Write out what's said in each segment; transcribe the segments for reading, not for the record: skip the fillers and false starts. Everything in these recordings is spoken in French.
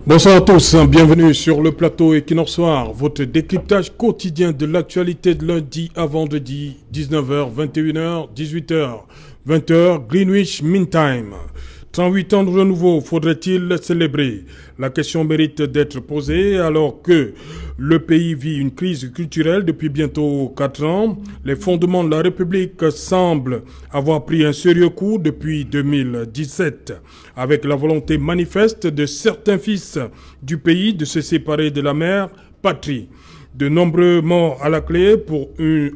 Bonsoir à tous, bienvenue sur le plateau Equinox Soir, votre décryptage quotidien de l'actualité de lundi à vendredi, 19h, 21h, 18h, 20h, Greenwich Mean Time. 38 ans de renouveau, faudrait-il célébrer? La question mérite d'être posée alors que le pays vit une crise culturelle depuis bientôt 4 ans. Les fondements de la République semblent avoir pris un sérieux coup depuis 2017, avec la volonté manifeste de certains fils du pays de se séparer de la mère patrie. De nombreux morts à la clé pour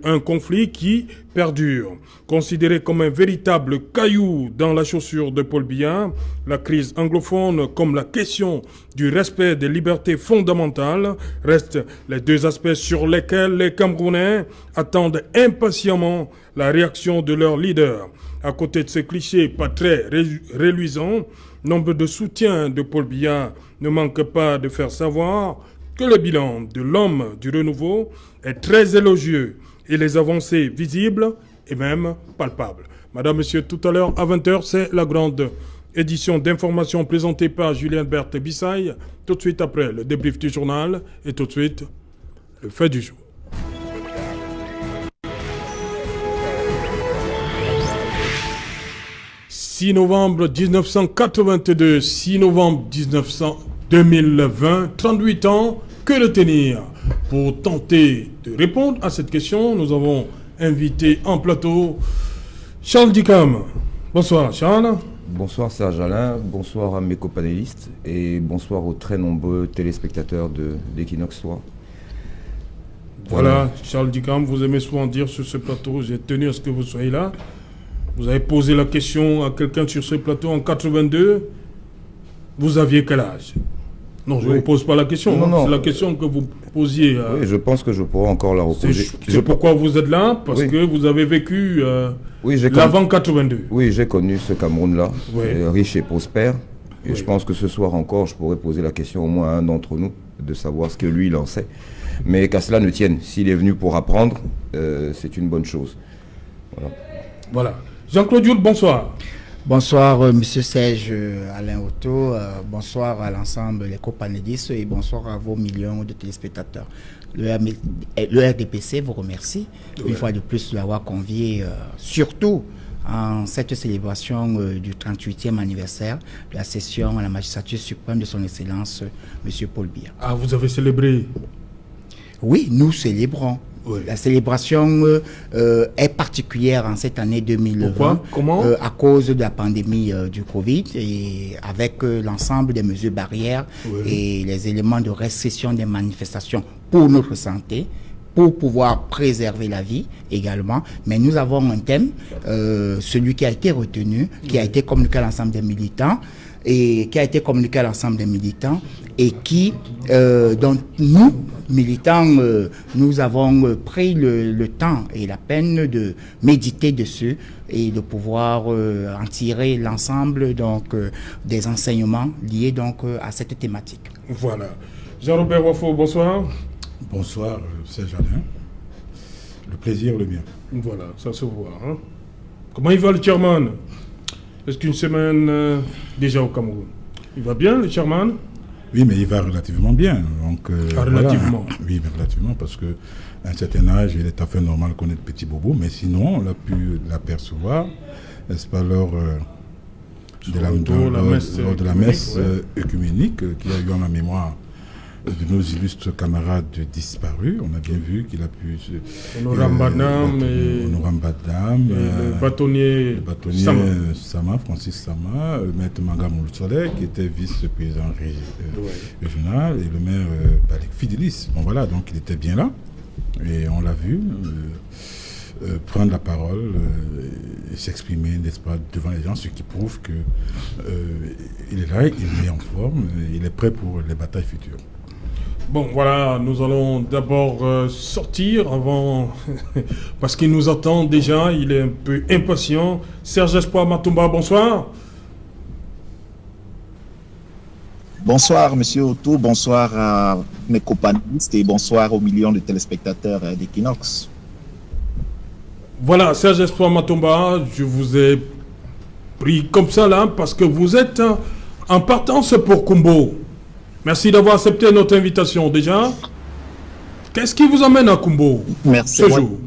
un conflit qui perdure. Considéré comme un véritable caillou dans la chaussure de Paul Biya, la crise anglophone comme la question du respect des libertés fondamentales restent les deux aspects sur lesquels les Camerounais attendent impatiemment la réaction de leur leader. À côté de ces clichés pas très reluisants, nombre de soutiens de Paul Biya ne manquent pas de faire savoir que le bilan de l'homme du renouveau est très élogieux et les avancées visibles et même palpables. Madame, Monsieur, tout à l'heure à 20h, c'est la grande édition d'information présentée par Julien Berthe Bissaï. Tout de suite après, le débrief du journal et tout de suite, le fait du jour. « 6 novembre 1982, 6 novembre 2020, 38 ans, que retenir? Pour tenter de répondre à cette question, nous avons invité en plateau Charles Dicam. Bonsoir Charles. Bonsoir Serge Alain, bonsoir à mes copanélistes et bonsoir aux très nombreux téléspectateurs d'Equinox Soir. Voilà, Charles Dicam, vous aimez souvent dire sur ce plateau, j'ai tenu à ce que vous soyez là. Vous avez posé la question à quelqu'un sur ce plateau en 82. Vous aviez quel âge? Non, je ne vous pose pas la question. Non. C'est la question que vous posiez. Oui, je pense que je pourrais encore la reposer. C'est pourquoi vous êtes là, parce que vous avez vécu l'avant 82. Oui, j'ai connu ce Cameroun-là, riche et prospère. Et je pense que ce soir encore, je pourrais poser la question au moins à un d'entre nous, de savoir ce que lui, il en sait. Mais qu'à cela ne tienne, s'il est venu pour apprendre, c'est une bonne chose. Voilà. Jean-Claude Youl, bonsoir. Bonsoir, Monsieur Serge Alain Otto, bonsoir à l'ensemble des copanélistes et bonsoir à vos millions de téléspectateurs. Le RDPC vous remercie une fois de plus de l'avoir convié, surtout en cette célébration du 38e anniversaire de la session à la magistrature suprême de son Excellence, Monsieur Paul Biya. Ah, vous avez célébré? Oui, nous célébrons. Oui. La célébration est particulière en cette année 2020. Pourquoi? Comment? À cause de la pandémie du Covid et avec l'ensemble des mesures barrières et les éléments de restriction des manifestations pour notre santé, pour pouvoir préserver la vie également. Mais nous avons un thème, celui qui a été retenu, qui a été communiqué à l'ensemble des militants et qui a été communiqué à l'ensemble des militants et qui, dont nous, militants, nous avons pris le temps et la peine de méditer dessus et de pouvoir en tirer l'ensemble des enseignements liés à cette thématique. Voilà. Jean-Robert Wafo, bonsoir. Bonsoir, Serge Alain. Le plaisir, le bien. Voilà, ça se voit. Hein? Comment il va le chairman? Est-ce qu'une semaine déjà au Cameroun? Il va bien, le chairman? Oui, mais il va relativement bien. Donc, relativement. Voilà. Oui, mais relativement, parce qu'à un certain âge, il est tout à fait normal qu'on ait de petits bobos, mais sinon, on a pu l'apercevoir, n'est-ce pas, lors de la messe œcuménique qui a eu en la mémoire de nos illustres camarades disparus. On a bien vu qu'il a pu... Honorable Badam et le bâtonnier Sama, Francis Sama, le maître Manga Moulsolet, qui était vice-président régional, et le maire Balik Fidelis. Bon voilà, donc il était bien là, et on l'a vu prendre la parole et s'exprimer, n'est-ce pas, devant les gens, ce qui prouve que il est là, il est en forme, il est prêt pour les batailles futures. Bon, voilà, nous allons d'abord sortir avant, parce qu'il nous attend déjà, il est un peu impatient. Serge Espoir Matumba, bonsoir. Bonsoir, Monsieur Otto, bonsoir à mes compagnonnistes et bonsoir aux millions de téléspectateurs d'Equinox. Voilà, Serge Espoir Matumba, je vous ai pris comme ça là, parce que vous êtes en partance pour Kumbo. Merci d'avoir accepté notre invitation déjà. Qu'est-ce qui vous amène à Kumbo Merci. ce jour?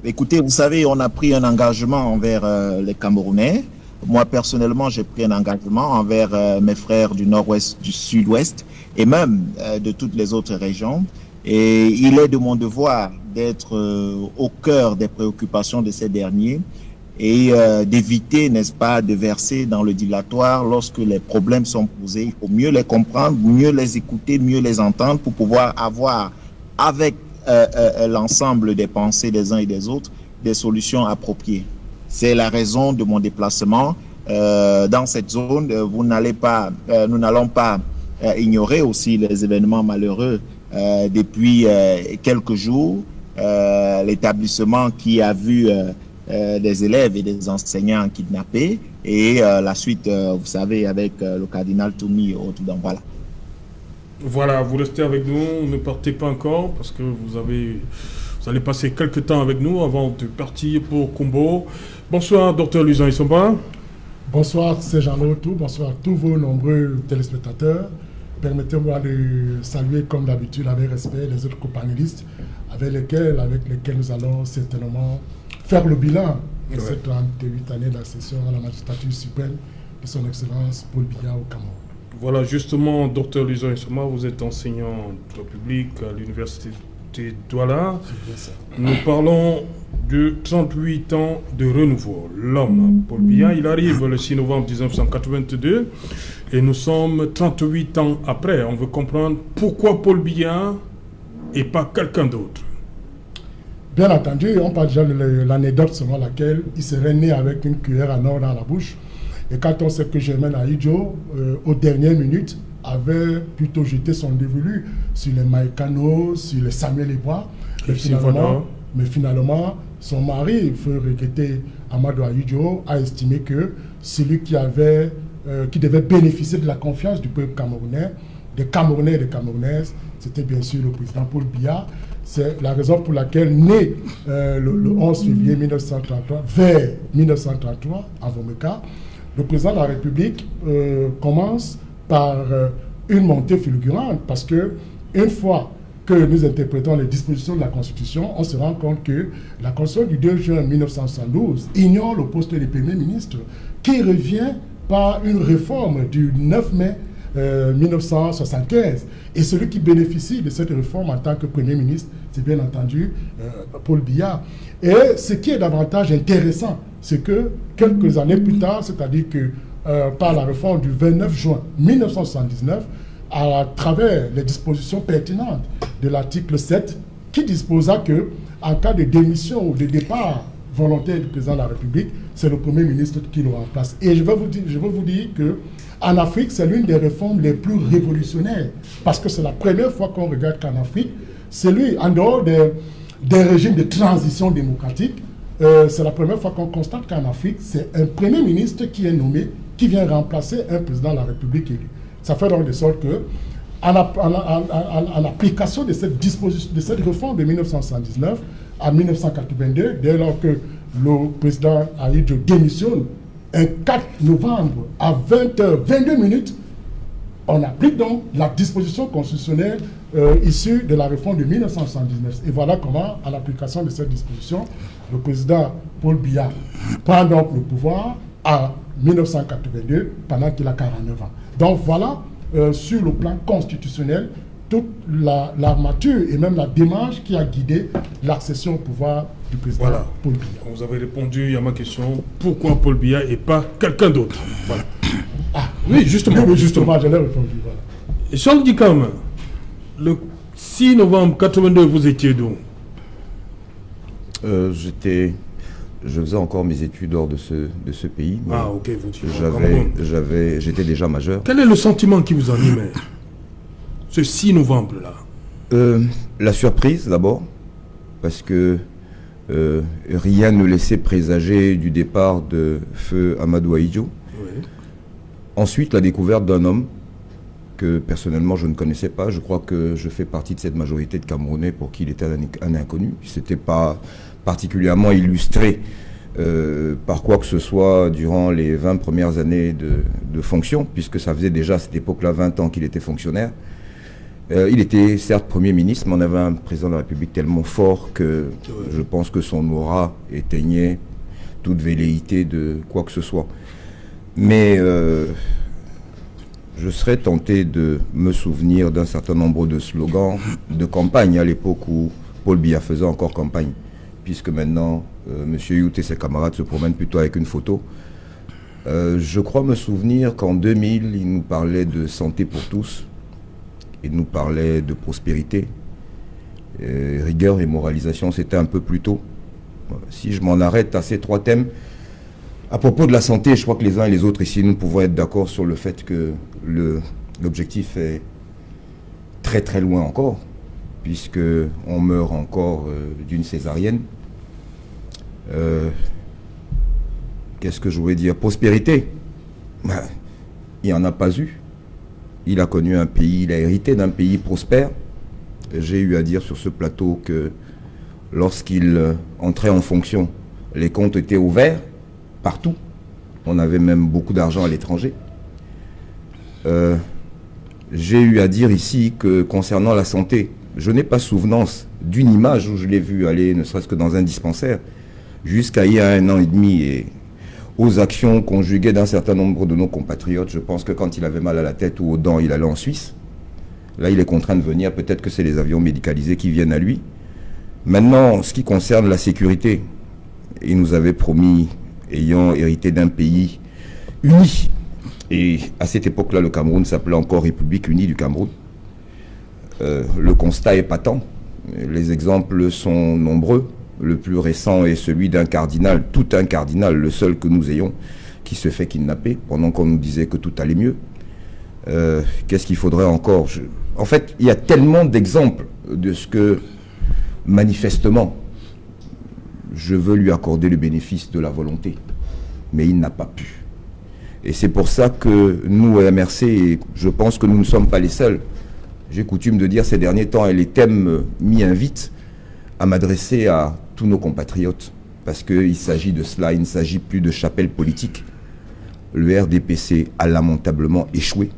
Écoutez, vous savez, on a pris un engagement envers les Camerounais. Moi, personnellement, j'ai pris un engagement envers mes frères du nord-ouest, du sud-ouest et même de toutes les autres régions. Et il est de mon devoir d'être au cœur des préoccupations de ces derniers et d'éviter, n'est-ce pas, de verser dans le dilatoire lorsque les problèmes sont posés. Il faut mieux les comprendre, mieux les écouter, mieux les entendre pour pouvoir avoir avec l'ensemble des pensées des uns et des autres des solutions appropriées. C'est la raison de mon déplacement dans cette zone. Nous n'allons pas ignorer aussi les événements malheureux depuis quelques jours. L'établissement qui a vu des élèves et des enseignants kidnappés et la suite, vous savez, avec le cardinal Toumi et autres. Donc voilà. Voilà, vous restez avec nous, ne partez pas encore parce que vous allez passer quelques temps avec nous avant de partir pour Kumbo. Bonsoir, Dr Luisan Isomba. Bonsoir, c'est Jean-Louis Tout. Bonsoir à tous vos nombreux téléspectateurs. Permettez-moi de saluer comme d'habitude avec respect les autres copanélistes avec lesquels nous allons certainement faire le bilan de cette 38 année d'accession à la magistrature suprême de son Excellence Paul Biya au Cameroun. Voilà, justement, Dr Luisan Isomba, vous êtes enseignant en droit public à l'université de Douala. Nous parlons de 38 ans de renouveau. L'homme, Paul Biya, il arrive le 6 novembre 1982 et nous sommes 38 ans après. On veut comprendre pourquoi Paul Biya et pas quelqu'un d'autre. Bien entendu, on parle déjà de l'anecdote selon laquelle il serait né avec une cuillère à or dans la bouche. Et quand on sait que Germaine Ahidjo, aux dernières minutes, avait plutôt jeté son dévolu sur les Maïkano, sur les Samuel Ebois, mais finalement, son mari, feu regretté Amadou Ahidjo, a estimé que celui qui devait bénéficier de la confiance du peuple camerounais, des Camerounais et des Camerounaises, c'était bien sûr le président Paul Biya. C'est la raison pour laquelle, né le 11 février 1933, vers 1933, à Vomeka, le président de la République commence par une montée fulgurante, parce que une fois que nous interprétons les dispositions de la Constitution, on se rend compte que la Constitution du 2 juin 1972 ignore le poste de Premier ministre, qui revient par une réforme du 9 mai 1975. Et celui qui bénéficie de cette réforme en tant que Premier ministre, c'est bien entendu Paul Biya. Et ce qui est davantage intéressant, c'est que quelques années plus tard, c'est-à-dire que par la réforme du 29 juin 1979, à travers les dispositions pertinentes de l'article 7, qui disposa que, en cas de démission ou de départ volontaire du président de la République, c'est le Premier ministre qui le remplace. Et je veux vous dire qu'en Afrique, c'est l'une des réformes les plus révolutionnaires, parce que c'est la première fois qu'on regarde qu'en Afrique, en dehors des régimes de transition démocratique, c'est la première fois qu'on constate qu'en Afrique, c'est un Premier ministre qui est nommé, qui vient remplacer un président de la République élu. Ça fait donc de sorte que, en application de cette disposition, de cette réforme de 1979 à 1982, dès lors que le président Ahidjo démissionne, un 4 novembre à 20h22, on applique donc la disposition constitutionnelle issue de la réforme de 1979. Et voilà comment, à l'application de cette disposition, le président Paul Biya prend donc le pouvoir en 1982, pendant qu'il a 49 ans. Donc voilà, sur le plan constitutionnel, toute l'armature et même la démarche qui a guidé l'accession au pouvoir du président Paul Biya. Vous avez répondu à ma question, pourquoi Paul Biya et pas quelqu'un d'autre? Voilà. Ah, oui, justement. Je l'ai répondu, voilà. Et Charles Dikam, le 6 novembre 82, vous étiez d'où? Je faisais encore mes études hors de ce pays. Ah, ok, vous j'étais déjà majeur. Quel est le sentiment qui vous animait ce 6 novembre-là? La surprise, d'abord, parce que rien ne laissait présager du départ de feu Amadou Ahidjo. Oui. Ensuite, la découverte d'un homme que personnellement je ne connaissais pas. Je crois que je fais partie de cette majorité de Camerounais pour qui il était un inconnu. Il ne s'était pas particulièrement illustré par quoi que ce soit durant les 20 premières années de fonction, puisque ça faisait déjà à cette époque-là 20 ans qu'il était fonctionnaire. Il était certes Premier ministre, mais on avait un président de la République tellement fort que je pense que son aura éteignait toute velléité de quoi que ce soit. Mais je serais tenté de me souvenir d'un certain nombre de slogans de campagne à l'époque où Paul Biya faisait encore campagne, puisque maintenant, M. Youth et ses camarades se promènent plutôt avec une photo. Je crois me souvenir qu'en 2000, il nous parlait de santé pour tous, il nous parlait de prospérité, rigueur et moralisation, c'était un peu plus tôt. Si je m'en arrête à ces trois thèmes, à propos de la santé, je crois que les uns et les autres ici, nous pouvons être d'accord sur le fait que l'objectif est très très loin encore, puisqu'on meurt encore d'une césarienne. Qu'est-ce que je voulais dire? Prospérité, il n'y en a pas eu. Il a connu un pays, il a hérité d'un pays prospère. J'ai eu à dire sur ce plateau que lorsqu'il entrait en fonction, les comptes étaient ouverts partout. On avait même beaucoup d'argent à l'étranger. J'ai eu à dire ici que concernant la santé, je n'ai pas souvenance d'une image où je l'ai vu aller, ne serait-ce que dans un dispensaire, jusqu'à il y a 1 an et demi, et aux actions conjuguées d'un certain nombre de nos compatriotes. Je pense que quand il avait mal à la tête ou aux dents, il allait en Suisse. Là, il est contraint de venir. Peut-être que c'est les avions médicalisés qui viennent à lui. Maintenant, ce qui concerne la sécurité, il nous avait promis, ayant hérité d'un pays uni, et à cette époque-là, le Cameroun s'appelait encore République unie du Cameroun. Le constat est patent. Les exemples sont nombreux. Le plus récent est celui d'un cardinal, tout un cardinal, le seul que nous ayons, qui se fait kidnapper pendant qu'on nous disait que tout allait mieux. Qu'est-ce qu'il faudrait encore? En fait, il y a tellement d'exemples de ce que, manifestement, je veux lui accorder le bénéfice de la volonté. Mais il n'a pas pu. Et c'est pour ça que nous, à MRC, et je pense que nous ne sommes pas les seuls, j'ai coutume de dire ces derniers temps, et les thèmes m'y invitent à m'adresser à tous nos compatriotes, parce qu'il s'agit de cela, il ne s'agit plus de chapelle politique. Le RDPC a lamentablement échoué.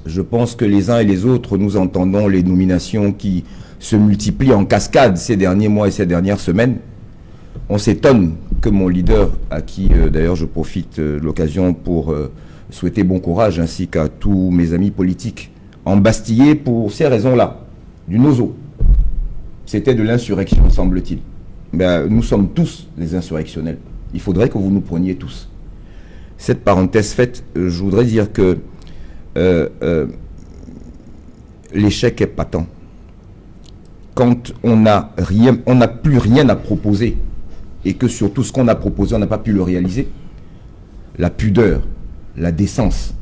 Je pense que les uns et les autres, nous entendons les nominations qui se multiplient en cascade ces derniers mois et ces dernières semaines. On s'étonne que mon leader, à qui d'ailleurs je profite de l'occasion pour souhaiter bon courage, ainsi qu'à tous mes amis politiques, embastillés pour ces raisons-là, du nozo. C'était de l'insurrection, semble-t-il. Ben, nous sommes tous des insurrectionnels. Il faudrait que vous nous preniez tous. Cette parenthèse faite, je voudrais dire que l'échec est patent. Quand on n'a plus rien à proposer, et que sur tout ce qu'on a proposé, on n'a pas pu le réaliser, la pudeur, la décence,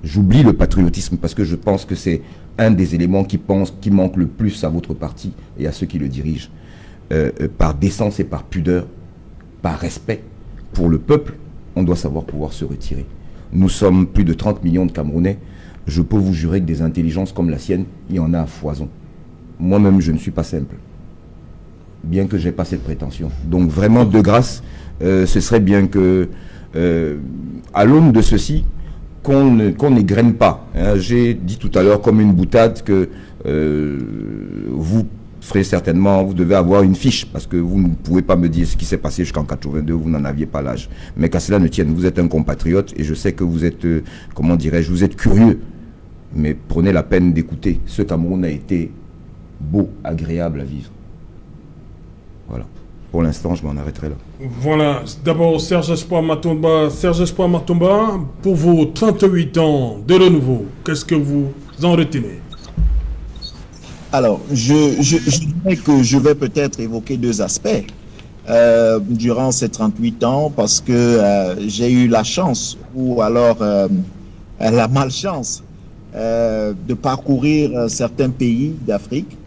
j'oublie le patriotisme parce que je pense que c'est un des éléments qui manque le plus à votre parti et à ceux qui le dirigent. Par décence et par pudeur, par respect pour le peuple, on doit savoir pouvoir se retirer. Nous sommes plus de 30 millions de Camerounais. Je peux vous jurer que des intelligences comme la sienne, il y en a à foison. Moi-même, je ne suis pas simple, bien que je n'ai pas cette prétention. Donc vraiment, de grâce, ce serait bien que, à l'aune de ceci, qu'on n'égrène pas. Hein. J'ai dit tout à l'heure, comme une boutade, que vous ferez certainement, vous devez avoir une fiche, parce que vous ne pouvez pas me dire ce qui s'est passé jusqu'en 82, vous n'en aviez pas l'âge. Mais qu'à cela ne tienne, vous êtes un compatriote, et je sais que vous êtes, comment dirais-je, vous êtes curieux. Mais prenez la peine d'écouter. Ce Cameroun a été beau, agréable à vivre. Voilà. Pour l'instant, je m'en arrêterai là. Voilà. D'abord, Serge Espoir Matomba. Serge Espoir Matomba, pour vos 38 ans de renouveau, qu'est-ce que vous en retenez? Alors, je dirais que je vais peut-être évoquer deux aspects durant ces 38 ans, parce que j'ai eu la chance, ou alors la malchance, de parcourir certains pays d'Afrique,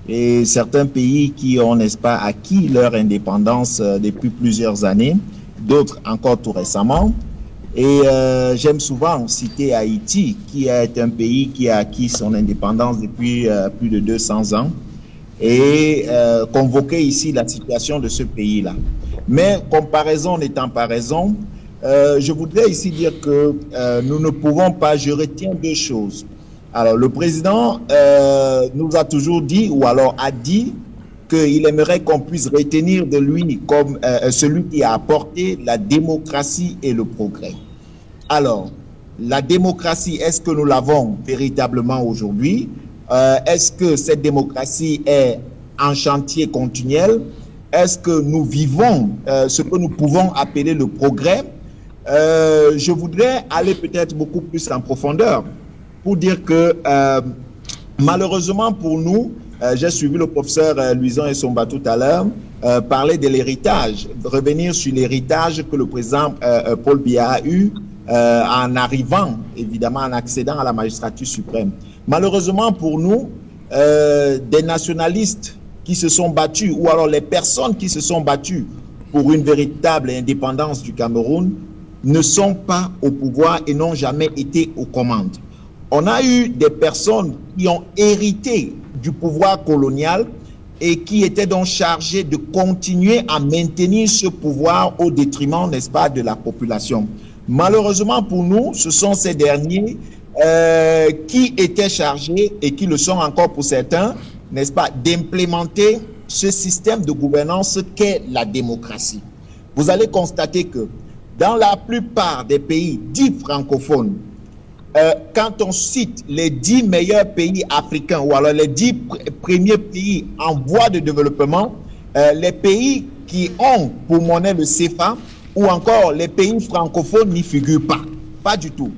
et certains pays qui ont, n'est-ce pas, acquis leur indépendance depuis plusieurs années, d'autres encore tout récemment. Et j'aime souvent citer Haïti, qui est un pays qui a acquis son indépendance depuis plus de 200 ans. et convoquer ici la situation de ce pays-là. Mais comparaison n'étant pas raison, je voudrais ici dire que nous ne pouvons pas, je retiens deux choses. Alors, le président nous a toujours dit, ou alors a dit, qu'il aimerait qu'on puisse retenir de lui comme celui qui a apporté la démocratie et le progrès. Alors, la démocratie, est-ce que nous l'avons véritablement aujourd'hui? Est-ce que cette démocratie est en chantier continuel? Est-ce que nous vivons ce que nous pouvons appeler le progrès? Je voudrais aller peut-être beaucoup plus en profondeur pour dire que malheureusement pour nous, j'ai suivi le professeur Louison Essomba tout à l'heure parler de l'héritage, revenir sur l'héritage que le président Paul Biya a eu en arrivant, évidemment en accédant à la magistrature suprême. Malheureusement pour nous, des nationalistes qui se sont battus, ou alors les personnes qui se sont battues pour une véritable indépendance du Cameroun, ne sont pas au pouvoir et n'ont jamais été aux commandes. On a eu des personnes qui ont hérité du pouvoir colonial et qui étaient donc chargées de continuer à maintenir ce pouvoir au détriment, n'est-ce pas, de la population. Malheureusement pour nous, ce sont ces derniers qui étaient chargés, et qui le sont encore pour certains, n'est-ce pas, d'implémenter ce système de gouvernance qu'est la démocratie. Vous allez constater que dans la plupart des pays dits francophones, quand on cite les 10 meilleurs pays africains, ou alors les 10 premiers pays en voie de développement, les pays qui ont pour monnaie le CFA, ou encore les pays francophones n'y figurent pas. Pas du tout.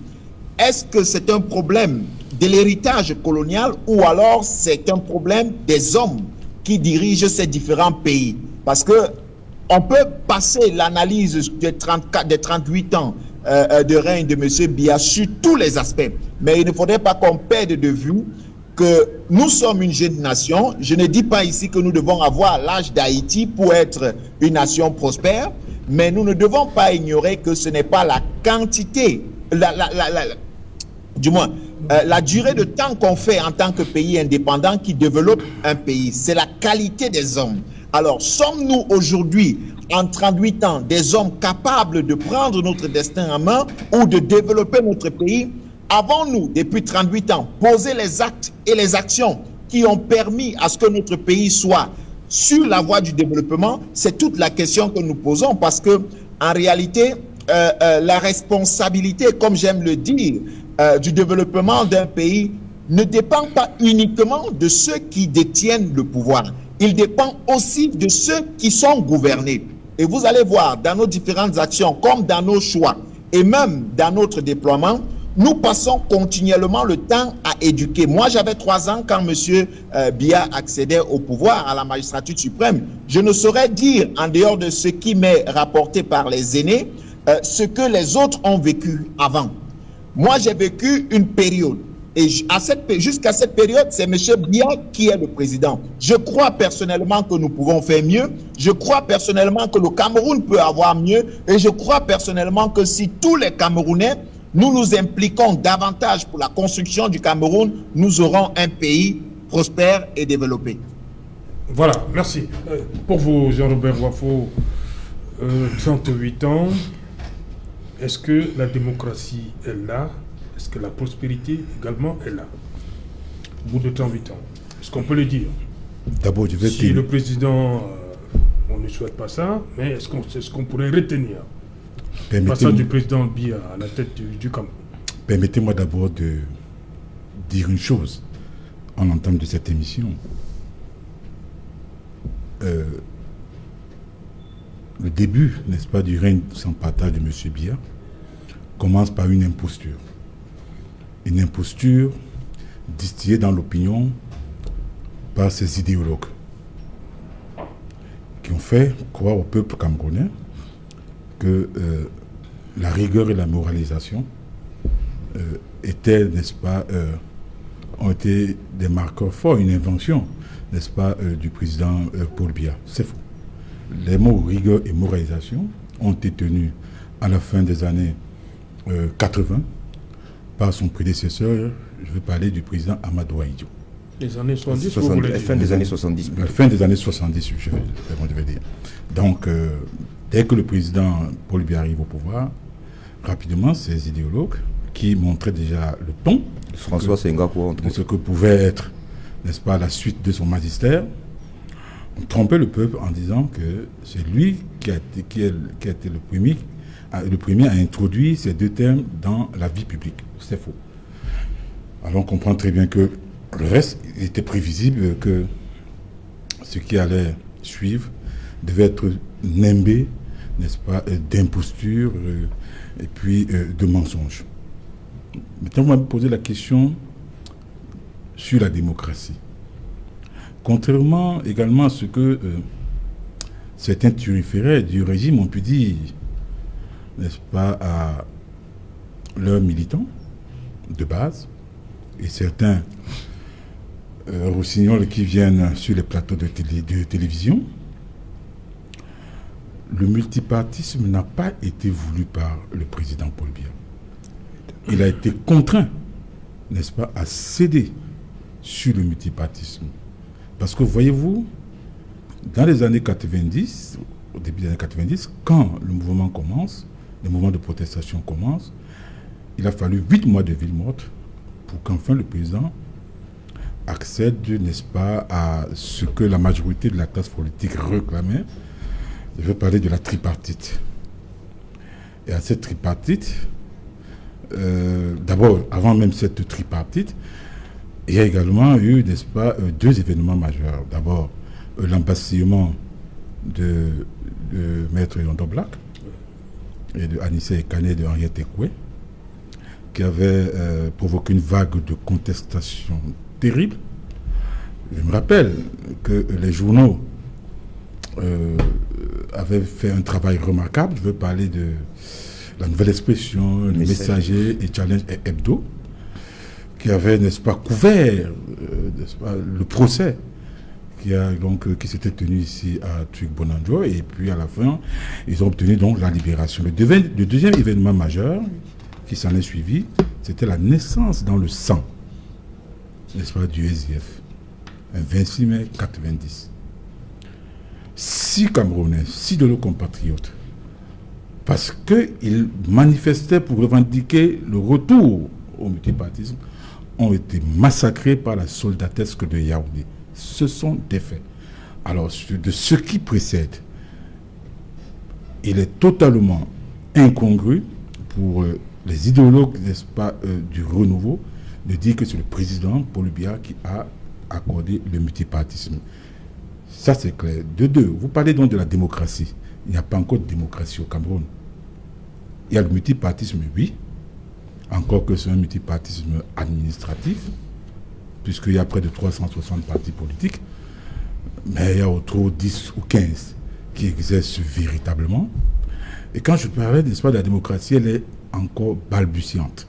Est-ce que c'est un problème de l'héritage colonial, ou alors c'est un problème des hommes qui dirigent ces différents pays? Parce que on peut passer l'analyse des 38 ans de règne de M. Biya sur tous les aspects. Mais il ne faudrait pas qu'on perde de vue que nous sommes une jeune nation. Je ne dis pas ici que nous devons avoir l'âge d'Haïti pour être une nation prospère, mais nous ne devons pas ignorer que ce n'est pas la quantité, la durée de temps qu'on fait en tant que pays indépendant qui développe un pays. C'est la qualité des hommes. Alors, sommes-nous aujourd'hui, en 38 ans, des hommes capables de prendre notre destin en main ou de développer notre pays? Avons-nous, depuis 38 ans, posé les actes et les actions qui ont permis à ce que notre pays soit sur la voie du développement? C'est toute la question que nous posons, parce que, en réalité, la responsabilité, comme j'aime le dire, du développement d'un pays ne dépend pas uniquement de ceux qui détiennent le pouvoir. Il dépend aussi de ceux qui sont gouvernés. Et vous allez voir, dans nos différentes actions, comme dans nos choix, et même dans notre déploiement, nous passons continuellement le temps à éduquer. Moi, j'avais 3 ans quand M. Biya accédait au pouvoir, à la magistrature suprême. Je ne saurais dire, en dehors de ce qui m'est rapporté par les aînés, ce que les autres ont vécu avant. Moi, j'ai vécu une période. Et jusqu'à cette période, c'est M. Biya qui est le président. Je crois personnellement que nous pouvons faire mieux. Je crois personnellement que le Cameroun peut avoir mieux. Et je crois personnellement que si tous les Camerounais, nous nous impliquons davantage pour la construction du Cameroun, nous aurons un pays prospère et développé. Voilà, merci. Pour vous, Jean-Robert Wafo, 38 ans, est-ce que la démocratie est là? Est-ce que la prospérité également est là? Au bout de 38 ans, est-ce qu'on peut le dire? D'abord, je vais si le président, on ne souhaite pas ça, mais est-ce qu'on pourrait retenir le passage du président Biya à la tête du Cameroun? Permettez-moi d'abord de dire une chose en l'entame de cette émission. Le début, n'est-ce pas, du règne sans partage de M. Biya commence par une imposture. Une imposture distillée dans l'opinion par ces idéologues qui ont fait croire au peuple camerounais que la rigueur et la moralisation étaient, n'est-ce pas, ont été des marqueurs forts, une invention, n'est-ce pas, du président Paul Biya. C'est faux. Les mots rigueur et moralisation ont été tenus à la fin des années 80 par son prédécesseur, je veux parler du président Amadou Ahidjo. Les années 70, vous voulez dire. Fin des années 70. La fin des années 70, je vais dire. Donc, dès que le président Paul Biya arrive au pouvoir, rapidement, ces idéologues qui montraient déjà le ton François Senghor, de ce que pouvait être, n'est-ce pas, la suite de son magistère, ont trompé le peuple en disant que c'est lui qui a été le premier à introduire ces deux termes dans la vie publique. C'est faux. Alors on comprend très bien que le reste, il était prévisible que ce qui allait suivre devait être nimbé, n'est-ce pas, d'imposture et puis de mensonges. Maintenant, vous m'avez posé la question sur la démocratie. Contrairement également à ce que certains turiféraient du régime ont pu dire, n'est-ce pas, à leurs militants de base, et certains rossignols qui viennent sur les plateaux de télévision, le multipartisme n'a pas été voulu par le président Paul Biya. Il a été contraint, n'est-ce pas, à céder sur le multipartisme. Parce que voyez-vous, dans les années 90, au début des années 90, quand le mouvement commence, le mouvement de protestation commence, il a fallu 8 mois de ville morte pour qu'enfin le président accède, n'est-ce pas, à ce que la majorité de la classe politique réclamait. Je veux parler de la tripartite. Et à cette tripartite, d'abord, avant même cette tripartite, il y a également eu, n'est-ce pas, 2 événements majeurs. D'abord, l'embastillement de Maître Yondo Black et de Anissé Ekane et de Henriette Ekoué, qui avait provoqué une vague de contestation terrible. Je me rappelle que les journaux avaient fait un travail remarquable. Je veux parler de la Nouvelle Expression, le Messager et Challenge et Hebdo, qui avait, n'est-ce pas, couvert n'est-ce pas, le procès qui s'était tenu ici à Twig-Bonanjo, et puis à la fin, ils ont obtenu donc la libération. Le deuxième événement majeur qui s'en est suivi, c'était la naissance dans le sang, n'est-ce pas, du SDF, un 26 mai 90. 6 Camerounais, 6 de nos compatriotes, parce qu'ils manifestaient pour revendiquer le retour au multipartisme, ont été massacrés par la soldatesque de Yaoundé. Ce sont des faits. Alors, de ce qui précède, il est totalement incongru pour les idéologues, n'est-ce pas, du renouveau, de dire que c'est le président Paul Biya qui a accordé le multipartisme. Ça, c'est clair. De deux, vous parlez donc de la démocratie. Il n'y a pas encore de démocratie au Cameroun. Il y a le multipartisme, oui, encore que c'est un multipartisme administratif, puisqu'il y a près de 360 partis politiques, mais il y a autour de 10 ou 15 qui exercent véritablement. Et quand je parlais, n'est-ce pas, de la démocratie, elle est encore balbutiante.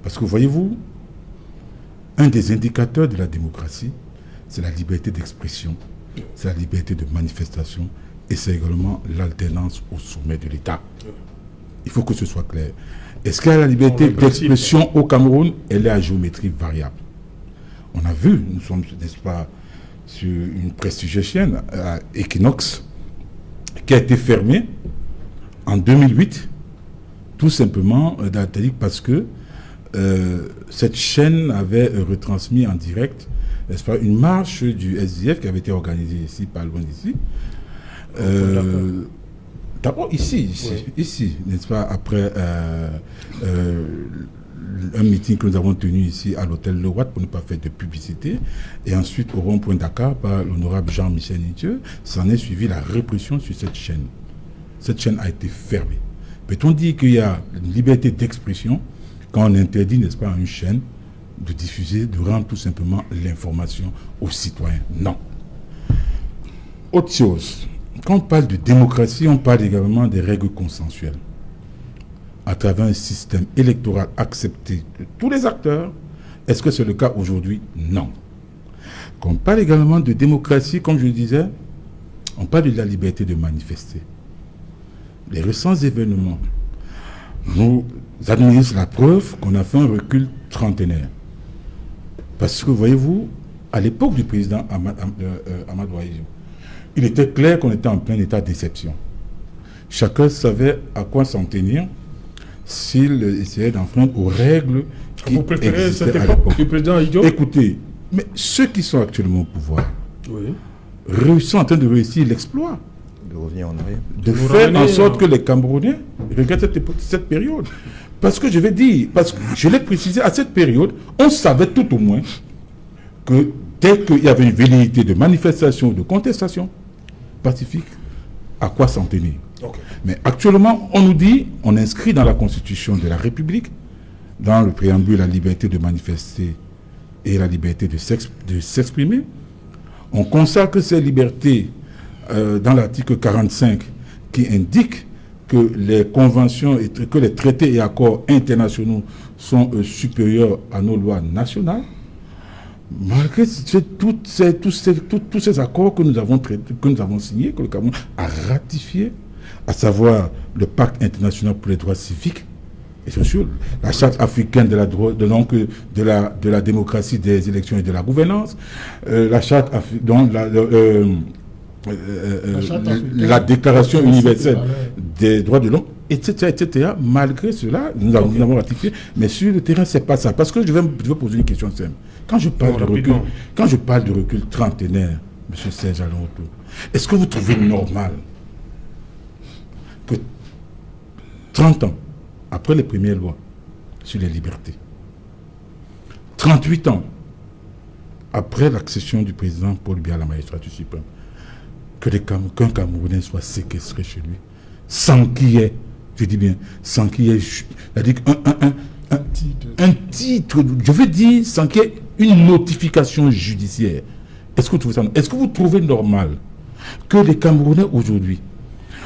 Parce que voyez-vous, un des indicateurs de la démocratie, c'est la liberté d'expression, c'est la liberté de manifestation, et c'est également l'alternance au sommet de l'État. Il faut que ce soit clair. Est-ce qu'il y a la liberté d'expression au Cameroun? Elle est à géométrie variable. On a vu, nous sommes, n'est-ce pas, sur une prestigieuse chaîne, Equinox, qui a été fermée en 2008, tout simplement parce que cette chaîne avait retransmis en direct, n'est-ce pas, une marche du SDF qui avait été organisée ici, pas loin d'ici. D'abord ici, n'est-ce pas, après un meeting que nous avons tenu ici à l'hôtel Le Watt pour ne pas faire de publicité, et ensuite au rond-point Dakar par l'honorable Jean-Michel Nitieux, s'en est suivi la répression sur cette chaîne. Cette chaîne a été fermée. Peut-on dire qu'il y a une liberté d'expression quand on interdit, n'est-ce pas, à une chaîne de diffuser, de rendre tout simplement l'information aux citoyens? Non. Autre chose, quand on parle de démocratie, on parle également des règles consensuelles. À travers un système électoral accepté de tous les acteurs, est-ce que c'est le cas aujourd'hui? Non. Quand on parle également de démocratie, comme je le disais, on parle de la liberté de manifester. Les récents événements nous administrent la preuve qu'on a fait un recul trentenaire. Parce que, voyez-vous, à l'époque du président Amadou Ahidjo, il était clair qu'on était en plein état de déception. Chacun savait à quoi s'en tenir s'il essayait d'enfreindre aux règles qui vous préférez existaient cette à époque l'époque. du président Ahidjo? Écoutez, mais ceux qui sont actuellement au pouvoir Oui. sont en train de réussir l'exploit. De revenir en arrière. De vous faire en ramener, sorte que les Camerounais regrettent cette période. Parce que je vais dire, parce que je l'ai précisé, à cette période, on savait tout au moins que dès qu'il y avait une velléité de manifestation, de contestation pacifique, à quoi s'en tenir. Okay. Mais actuellement, on nous dit, on inscrit dans la Constitution de la République, dans le préambule, la liberté de manifester et la liberté de s'exprimer. On consacre ces libertés dans l'article 45 qui indique que les conventions, que les traités et accords internationaux sont supérieurs à nos lois nationales. Malgré tous ces accords que nous avons signés, que le Cameroun a ratifiés, à savoir le pacte international pour les droits civiques et sociaux, la charte africaine de la démocratie, des élections et de la gouvernance, la charte la déclaration universelle des droits de l'homme, etc. Malgré cela, nous avons ratifié, mais sur le terrain, c'est pas ça. Parce que je vais poser une question simple. Quand je parle de recul trentenaire, M. Serge Alonto, est-ce que vous trouvez normal que 30 ans après les premières lois sur les libertés, 38 après l'accession du président Paul Biya à la magistrature suprême, qu'un Camerounais soit séquestré chez lui, sans qu'il y ait, je dis bien, sans qu'il y ait, c'est-à-dire un titre, je veux dire, sans qu'il y ait une notification judiciaire. Est-ce que vous trouvez normal que les Camerounais aujourd'hui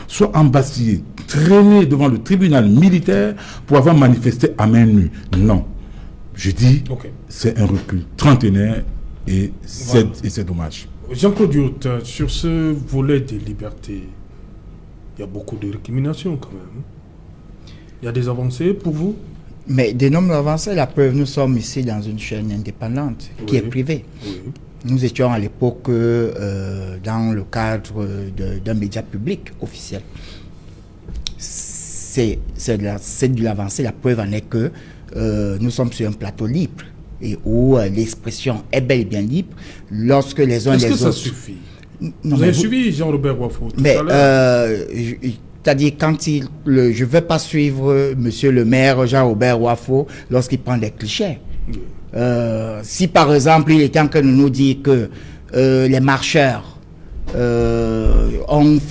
soient embastillés, traînés devant le tribunal militaire pour avoir manifesté à main nue? Non. Je dis, c'est un recul trentenaire et c'est dommage. Jean-Claude Diotte, sur ce volet des libertés, il y a beaucoup de récriminations quand même. Il y a des avancées pour vous? Mais des nombres avancés, la preuve, nous sommes ici dans une chaîne indépendante qui est privée. Oui. Nous étions à l'époque dans le cadre d'un média public officiel. C'est de l'avancée. La preuve en est que nous sommes sur un plateau libre et où l'expression est bel et bien libre lorsque les uns les autres... Est-ce que ça suffit? Vous avez suivi Jean-Robert Wafo tout à l'heure? C'est-à-dire, quand je ne vais pas suivre monsieur le maire Jean-Robert Wafo lorsqu'il prend des clichés. Si par exemple, il était en train de nous dire que les marcheurs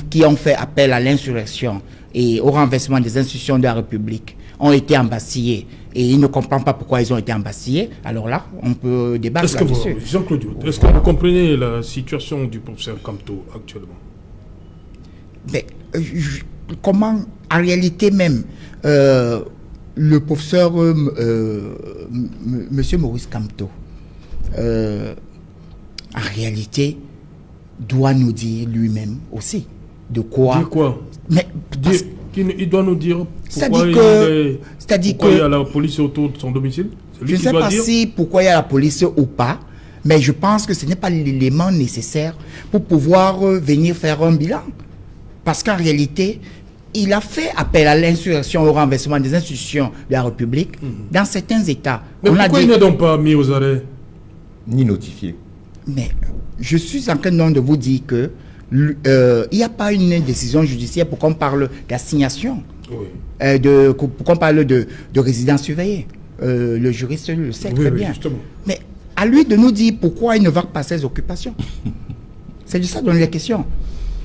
qui ont fait appel à l'insurrection et au renversement des institutions de la République ont été embastillés et il ne comprend pas pourquoi ils ont été embastillés, alors là, on peut débattre là-dessus. Jean-Claude Diotte, est-ce que vous comprenez la situation du professeur Kamto actuellement? Mais, comment, en réalité même, le professeur Monsieur Maurice Kamto, en réalité, doit nous dire lui-même aussi de quoi. Dire quoi? Mais il doit nous dire pourquoi il y a la police autour de son domicile? Je ne sais pas si pourquoi il y a la police ou pas, mais je pense que ce n'est pas l'élément nécessaire pour pouvoir venir faire un bilan. Parce qu'en réalité, il a fait appel à l'insurrection, au renversement des institutions de la République dans certains États. Mais pourquoi il n'est donc pas mis aux arrêts? Ni notifié. Mais je suis en train de vous dire que il n'y a pas une décision judiciaire pour qu'on parle d'assignation, pour qu'on parle de résidence surveillée. Le juriste le sait très bien. Justement. Mais à lui de nous dire pourquoi il ne va pas ses occupations. C'est de ça dont il est question.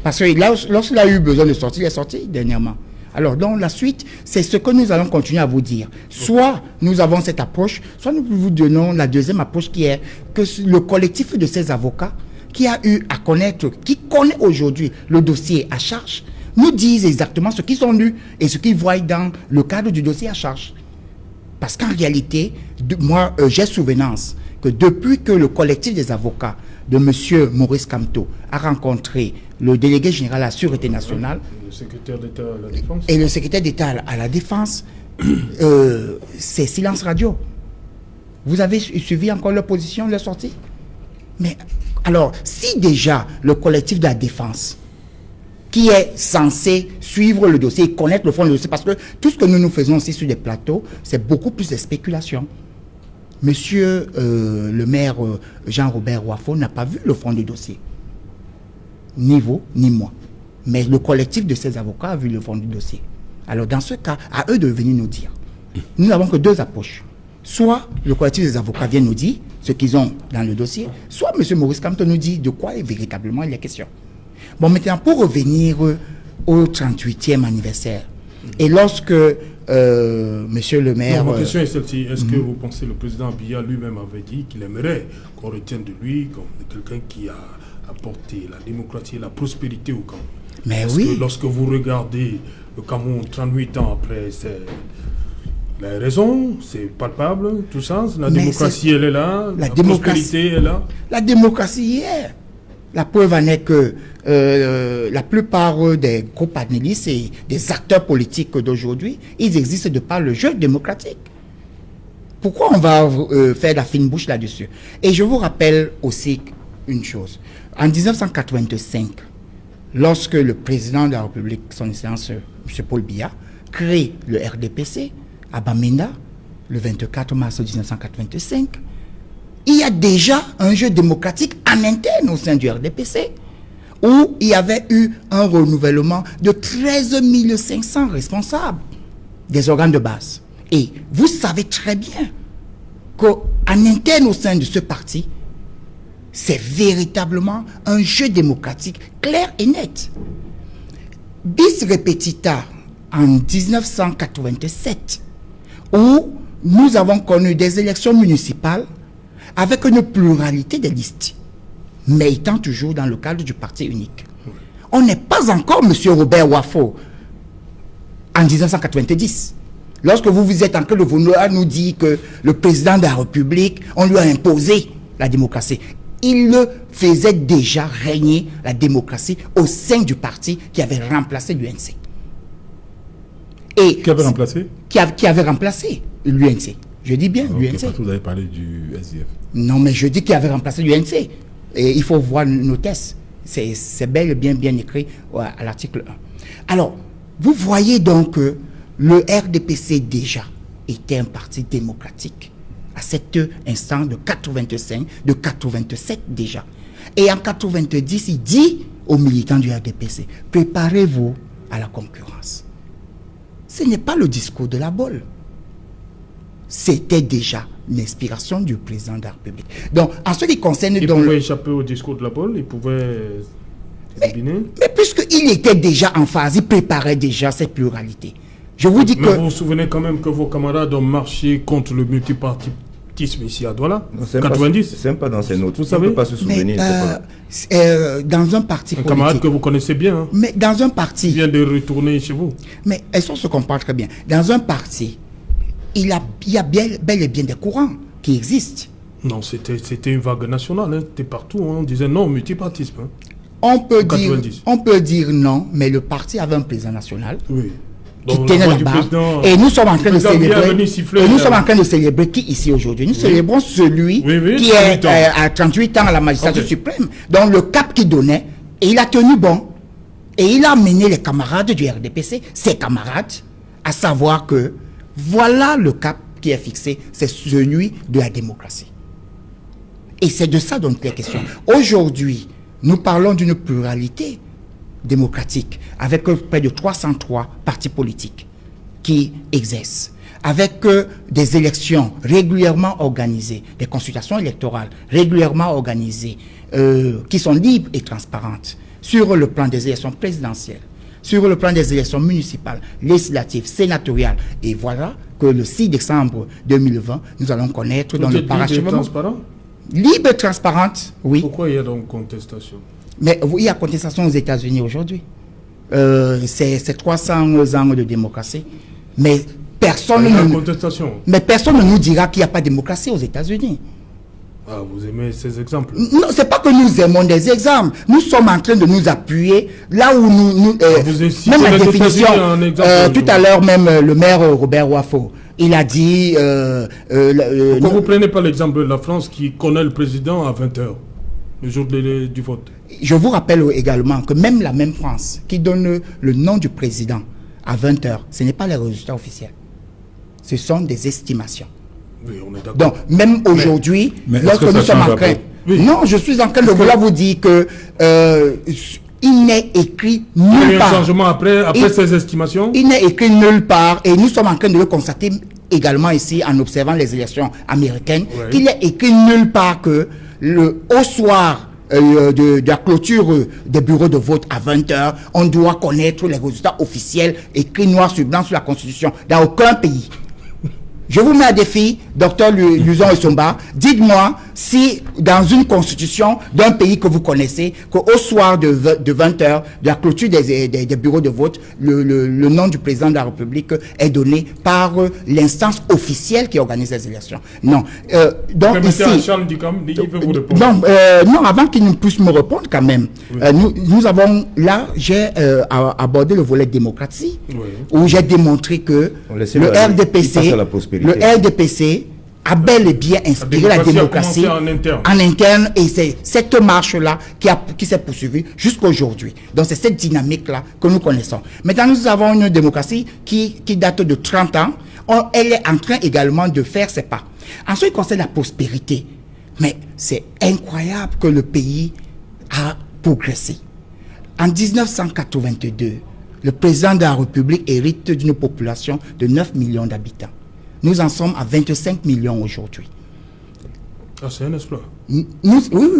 Parce que lorsqu'il a eu besoin de sortir, il est sorti dernièrement. Alors, donc, la suite, c'est ce que nous allons continuer à vous dire. Soit nous avons cette approche, soit nous vous donnons la deuxième approche qui est que le collectif de ces avocats qui a eu à connaître, qui connaît aujourd'hui le dossier à charge, nous disent exactement ce qu'ils ont lu et ce qu'ils voient dans le cadre du dossier à charge. Parce qu'en réalité, moi, j'ai souvenance que depuis que le collectif des avocats de M. Maurice Kamto a rencontré le délégué général à la Sûreté nationale le secrétaire d'État à la Défense et le secrétaire d'État à la Défense, c'est silence radio. Vous avez suivi encore leur position, leur sortie? Mais alors, si déjà le collectif de la défense, qui est censé suivre le dossier et connaître le fond du dossier, parce que tout ce que nous faisons aussi sur des plateaux, c'est beaucoup plus de spéculation. Monsieur le maire Jean-Robert Wafo n'a pas vu le fond du dossier. Ni vous, ni moi. Mais le collectif de ces avocats a vu le fond du dossier. Alors dans ce cas, à eux de venir nous dire. Nous n'avons que deux approches. Soit le collectif des avocats vient nous dire ce qu'ils ont dans le dossier, soit M. Maurice Kamto nous dit de quoi véritablement il est question. Bon, maintenant, pour revenir au 38e anniversaire, et lorsque monsieur le maire... Non, ma question est celle-ci. Est-ce que vous pensez que le président Biya lui-même avait dit qu'il aimerait qu'on retienne de lui comme quelqu'un qui a apporté la démocratie et la prospérité au Cameroun? Mais Parce oui. que lorsque vous regardez le Cameroun 38 ans après, c'est... La raison, c'est palpable, tout ça. La démocratie, elle est là. La prospérité est là. La démocratie est. La preuve en est que la plupart des groupes panélistes et des acteurs politiques d'aujourd'hui, ils existent de par le jeu démocratique. Pourquoi on va faire la fine bouche là-dessus? Et je vous rappelle aussi une chose. En 1985, lorsque le président de la République, son Excellence M. Paul Biya, crée le RDPC, à Bamenda, le 24 mars 1985, il y a déjà un jeu démocratique en interne au sein du RDPC, où il y avait eu un renouvellement de 13 500 responsables des organes de base. Et vous savez très bien qu'en interne au sein de ce parti, c'est véritablement un jeu démocratique clair et net. Bis repetita en 1987, où nous avons connu des élections municipales avec une pluralité de listes, mais étant toujours dans le cadre du parti unique. On n'est pas encore M. Robert Wafo en 1990. Lorsque vous êtes en train de vouloir nous dire que le président de la République, on lui a imposé la démocratie. Il le faisait déjà régner la démocratie au sein du parti qui avait remplacé l'UNC. Qui avait remplacé? Qui avait remplacé l'UNC. Je dis bien l'UNC. Vous avez parlé du SDF. Non, mais je dis qu'il avait remplacé l'UNC. Et il faut voir nos tests. C'est bel et bien écrit à l'article 1. Alors, vous voyez donc que le RDPC déjà était un parti démocratique à cet instant de 85, de 87 déjà. Et en 90, il dit aux militants du RDPC, préparez-vous à la concurrence. Ce n'est pas le discours de la bolle. C'était déjà l'inspiration du président de la République. Donc, en ce qui concerne... Il pouvait échapper au discours de la bolle, il pouvait... Mais puisqu'il était déjà en phase, il préparait déjà cette pluralité. Je vous dis mais vous vous souvenez quand même que vos camarades ont marché contre le multipartisme ici à Douala, 90. C'est même pas dans ces notes. Vous savez, on ne peut pas se souvenir. dans un parti politique. Un camarade que vous connaissez bien. Hein, mais dans un parti... Il vient de retourner chez vous. Mais est-ce qu'on se comprend très bien? Dans un parti, il y a bel et bien des courants qui existent. Non, c'était une vague nationale. Hein. C'était partout. Hein. On disait non au multipartisme. Hein. On peut dire non, mais le parti avait un président national. Oui. Qui tenait la barre. Et nous sommes en train de célébrer. Et nous sommes en train de célébrer qui ici aujourd'hui? Nous célébrons celui qui est à 38 ans à la magistrature suprême. Donc le cap qu'il donnait, et il a tenu bon. Et il a amené les camarades du RDPC, ses camarades, à savoir que voilà le cap qui est fixé, c'est celui de la démocratie. Et c'est de ça dont il est question. Aujourd'hui, nous parlons d'une pluralité démocratique avec près de 303 partis politiques qui exercent, avec des élections régulièrement organisées, des consultations électorales régulièrement organisées, qui sont libres et transparentes sur le plan des élections présidentielles, sur le plan des élections municipales, législatives, sénatoriales. Et voilà que le 6 décembre 2020, nous allons connaître dans le parachèvement. Libre et transparente, oui. Pourquoi il y a donc contestation? Mais il y a contestation aux États-Unis aujourd'hui. C'est 300 ans de démocratie. Mais personne ne nous dira qu'il n'y a pas de démocratie aux États-Unis. Ah, vous aimez ces exemples? Non, c'est pas que nous aimons des exemples. Nous sommes en train de nous appuyer là où vous citez même la les définition. États-Unis en exemple, Tout à l'heure, même le maire Robert Wafo, il a dit. Pourquoi vous prenez pas l'exemple de la France qui connaît le président à 20h, le jour du vote? Je vous rappelle également que même la même France qui donne le nom du président à 20h, ce n'est pas les résultats officiels. Ce sont des estimations. Oui, on est d'accord. Donc, même aujourd'hui, mais lorsque est-ce que nous ça sommes en change train... après? Oui. Non, je suis en train de vouloir vous dire que il n'est écrit Il y a eu nulle un part. changement après ces estimations? Il n'est écrit nulle part et nous sommes en train de le constater également ici en observant les élections américaines, Ouais. qu'il est écrit nulle part que au soir de la clôture des bureaux de vote à 20h, on doit connaître les résultats officiels écrits noir sur blanc sur la Constitution dans aucun pays. Je vous mets à défi, docteur Luzon Essomba, dites-moi si dans une constitution d'un pays que vous connaissez, qu'au soir de 20h, de la clôture des bureaux de vote, le nom du président de la République est donné par l'instance officielle qui organise les élections. Non. Donc Permettez à ici... Charles Dicam, il veut vous répondre. Non, avant qu'il ne puisse me répondre quand même, nous avons, là, j'ai abordé le volet démocratie, où j'ai démontré que Laissez-le le aller. Il RDPC, passe à la prospérité. le RDPC a bel et bien inspiré la démocratie a commencé en interne et c'est cette marche-là qui s'est poursuivie jusqu'à aujourd'hui. Donc c'est cette dynamique-là que nous connaissons. Maintenant, nous avons une démocratie qui date de 30 ans. Elle est en train également de faire ses pas. En ce qui concerne la prospérité, mais c'est incroyable que le pays a progressé. En 1982, le président de la République hérite d'une population de 9 millions d'habitants. Nous en sommes à 25 millions aujourd'hui. Ah, c'est un exploit. Oui.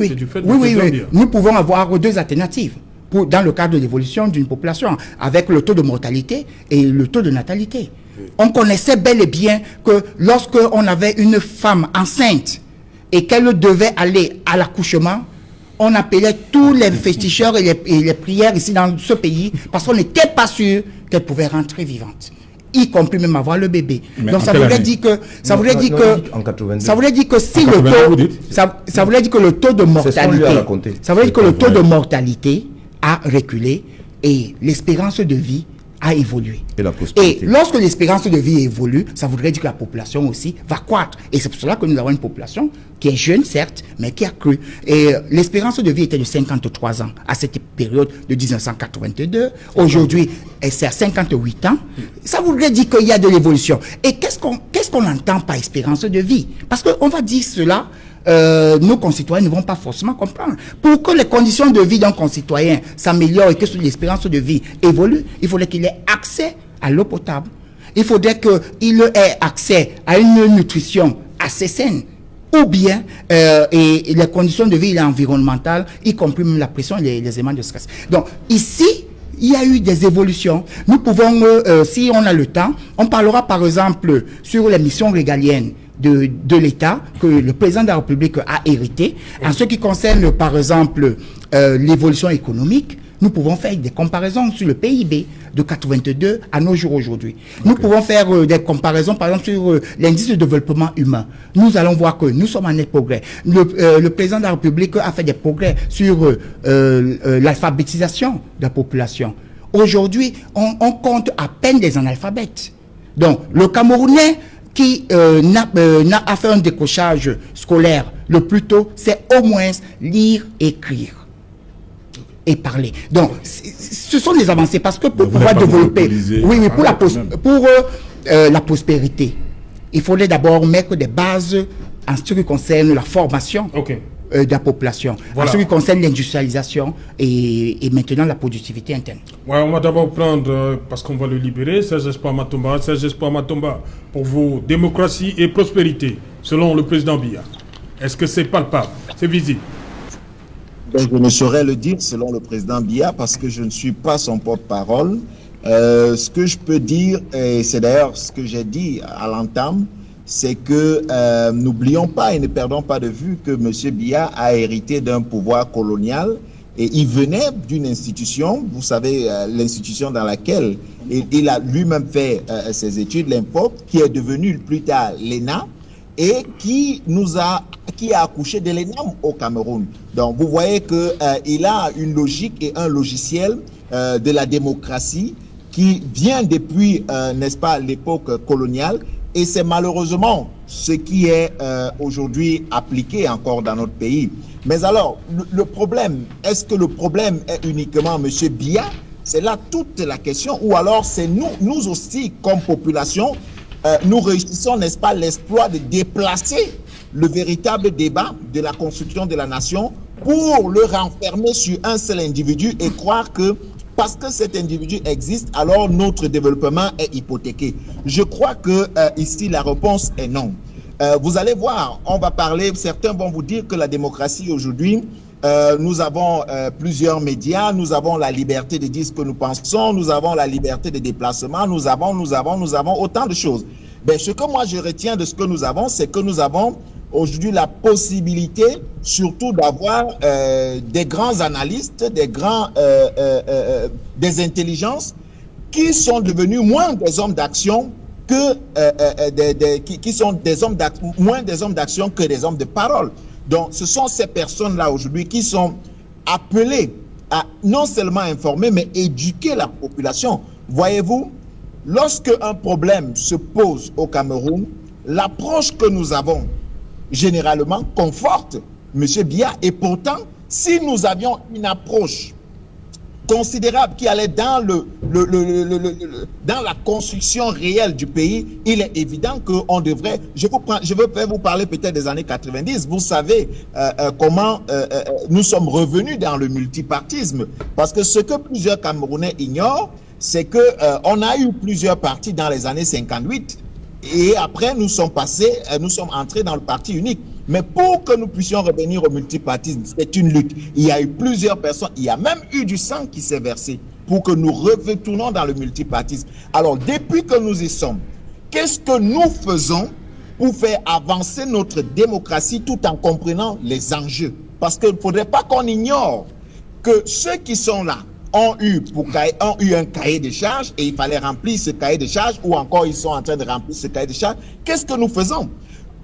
C'est du fait de Colombie. Nous pouvons avoir deux alternatives dans le cadre de l'évolution d'une population, avec le taux de mortalité et le taux de natalité. On connaissait bel et bien que lorsqu'on avait une femme enceinte et qu'elle devait aller à l'accouchement, on appelait tous les féticheurs et les prières ici dans ce pays parce qu'on n'était pas sûr qu'elle pouvait rentrer vivante, y compris même avoir le bébé. Mais donc ça voulait dire que ça voulait dire que si le taux ça voulait dire que le taux de mortalité a reculé et l'espérance de vie a évolué. Et lorsque l'espérance de vie évolue, ça voudrait dire que la population aussi va croître. Et c'est pour cela que nous avons une population qui est jeune, certes, mais qui a cru. Et l'espérance de vie était de 53 ans à cette période de 1982. Aujourd'hui, c'est à 58 ans. Ça voudrait dire qu'il y a de l'évolution. Et qu'est-ce qu'on entend par espérance de vie? Parce qu'on va dire cela, nos concitoyens ne vont pas forcément comprendre. Pour que les conditions de vie d'un concitoyen s'améliorent et que l'espérance de vie évolue, il faudrait qu'il ait accès à l'eau potable. Il faudrait qu'il ait accès à une nutrition assez saine. Ou bien et les conditions de vie environnementales, y compris même la pression et les éléments de stress. Donc ici, il y a eu des évolutions. Nous pouvons, si on a le temps, on parlera par exemple sur les missions régaliennes de l'État que le président de la République a hérité. En ce qui concerne par exemple l'évolution économique, nous pouvons faire des comparaisons sur le PIB de 82 à nos jours aujourd'hui. Nous pouvons faire des comparaisons par exemple sur l'indice de développement humain. Nous allons voir que nous sommes en net progrès. Le président de la République a fait des progrès sur l'alphabétisation de la population. Aujourd'hui, on compte à peine des analphabètes. Donc, le Camerounais qui a fait un décrochage scolaire le plus tôt, c'est au moins lire, écrire et parler. Donc, ce sont des avancées parce que pour pouvoir développer, pour la prospérité, il faudrait d'abord mettre des bases en ce qui concerne la formation de la population, en ce qui concerne l'industrialisation et maintenant la productivité interne. Ouais, on va d'abord prendre, parce qu'on va le libérer, Serge Espoir Matomba. Serge Espoir Matomba, pour vous, démocratie et prospérité, selon le président Biya, est-ce que c'est palpable, c'est visible? Je ne saurais le dire selon le président Biya parce que je ne suis pas son porte-parole. Ce que je peux dire, et c'est d'ailleurs ce que j'ai dit à l'entame, c'est que n'oublions pas et ne perdons pas de vue que M. Biya a hérité d'un pouvoir colonial et il venait d'une institution, vous savez, l'institution dans laquelle il a lui-même fait ses études, l'INPOP, qui est devenue plus tard l'ENA. et qui a accouché de l'ENAM au Cameroun. Donc vous voyez que il a une logique et un logiciel de la démocratie qui vient depuis, n'est-ce pas, l'époque coloniale, et c'est malheureusement ce qui est aujourd'hui appliqué encore dans notre pays. Mais alors, le problème, est-ce que le problème est uniquement M. Biya? C'est là toute la question, ou alors c'est nous aussi, comme population, nous réussissons, n'est-ce pas, l'exploit de déplacer le véritable débat de la construction de la nation pour le renfermer sur un seul individu et croire que parce que cet individu existe, alors notre développement est hypothéqué. Je crois que ici, la réponse est non. Vous allez voir, on va parler, certains vont vous dire que la démocratie aujourd'hui, nous avons plusieurs médias, nous avons la liberté de dire ce que nous pensons, nous avons la liberté de déplacement, nous avons autant de choses. Mais ce que moi je retiens de ce que nous avons, c'est que nous avons aujourd'hui la possibilité surtout d'avoir des grands analystes, des intelligences qui sont devenus moins des hommes d'action que qui sont des hommes moins des hommes d'action que des hommes de parole. Donc ce sont ces personnes-là aujourd'hui qui sont appelées à non seulement informer mais éduquer la population. Voyez-vous, lorsque un problème se pose au Cameroun, l'approche que nous avons généralement conforte M. Biya, et pourtant, si nous avions une approche considérable qui allait dans dans la construction réelle du pays, il est évident qu'on devrait, je vais vous parler peut-être des années 90, vous savez comment nous sommes revenus dans le multipartisme, parce que ce que plusieurs Camerounais ignorent, c'est que on a eu plusieurs partis dans les années 58, et après nous sommes entrés dans le parti unique. Mais pour que nous puissions revenir au multipartisme, c'est une lutte. Il y a eu plusieurs personnes, il y a même eu du sang qui s'est versé pour que nous retournions dans le multipartisme. Alors, depuis que nous y sommes, qu'est-ce que nous faisons pour faire avancer notre démocratie tout en comprenant les enjeux? Parce qu'il ne faudrait pas qu'on ignore que ceux qui sont là ont eu un cahier de charges et il fallait remplir ce cahier de charges, ou encore ils sont en train de remplir ce cahier de charges. Qu'est-ce que nous faisons?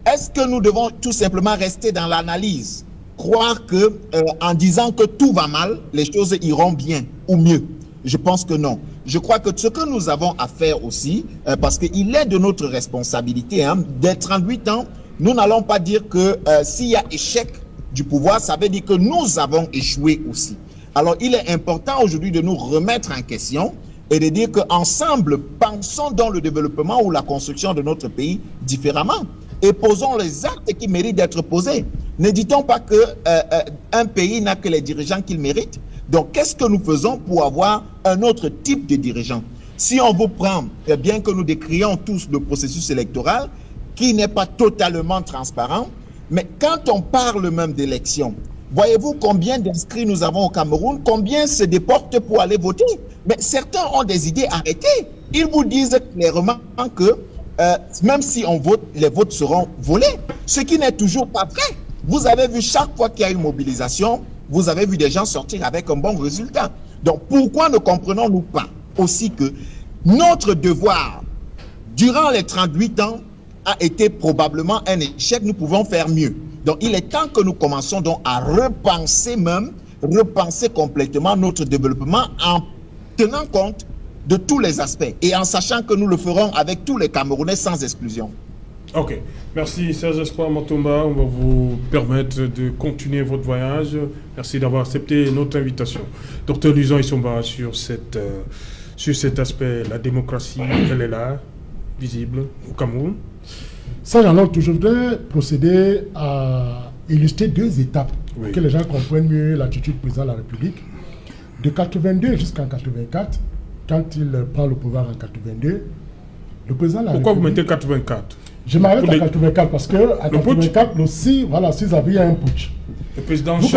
Est-ce que nous devons tout simplement rester dans l'analyse, croire que en disant que tout va mal, les choses iront bien ou mieux? Je pense que non. Je crois que ce que nous avons à faire aussi, parce qu'il est de notre responsabilité, dès 38 ans, nous n'allons pas dire que s'il y a échec du pouvoir, ça veut dire que nous avons échoué aussi. Alors il est important aujourd'hui de nous remettre en question et de dire qu'ensemble, pensons dans le développement ou la construction de notre pays différemment. Et posons les actes qui méritent d'être posés. Ne dit-on pas qu'un pays n'a que les dirigeants qu'il mérite? Donc, qu'est-ce que nous faisons pour avoir un autre type de dirigeant? Si on vous prend, bien que nous décrions tous le processus électoral, qui n'est pas totalement transparent, mais quand on parle même d'élection, voyez-vous combien d'inscrits nous avons au Cameroun, combien se déportent pour aller voter? Mais certains ont des idées arrêtées. Ils vous disent clairement que même si on vote, les votes seront volés, ce qui n'est toujours pas vrai. Vous avez vu chaque fois qu'il y a une mobilisation, vous avez vu des gens sortir avec un bon résultat. Donc pourquoi ne comprenons-nous pas aussi que notre devoir, durant les 38 ans, a été probablement un échec, nous pouvons faire mieux. Donc il est temps que nous commençons donc à repenser complètement notre développement en tenant compte de tous les aspects et en sachant que nous le ferons avec tous les Camerounais sans exclusion. Ok, merci Serge Espoir Matomba, on va vous permettre de continuer votre voyage. Merci d'avoir accepté notre invitation. Docteur Luzon Isomba, sur cet aspect, la démocratie, elle est là, visible au Cameroun. Ça, je voudrais procéder à illustrer deux étapes pour que les gens comprennent mieux l'attitude du président de la République. De 82 jusqu'en 84, quand il prend le pouvoir en 82, le président de la Pourquoi République... vous mettez 84? Je m'arrête à 84 parce que à 84, aussi, voilà, s'ils avaient un putsch. Le président change,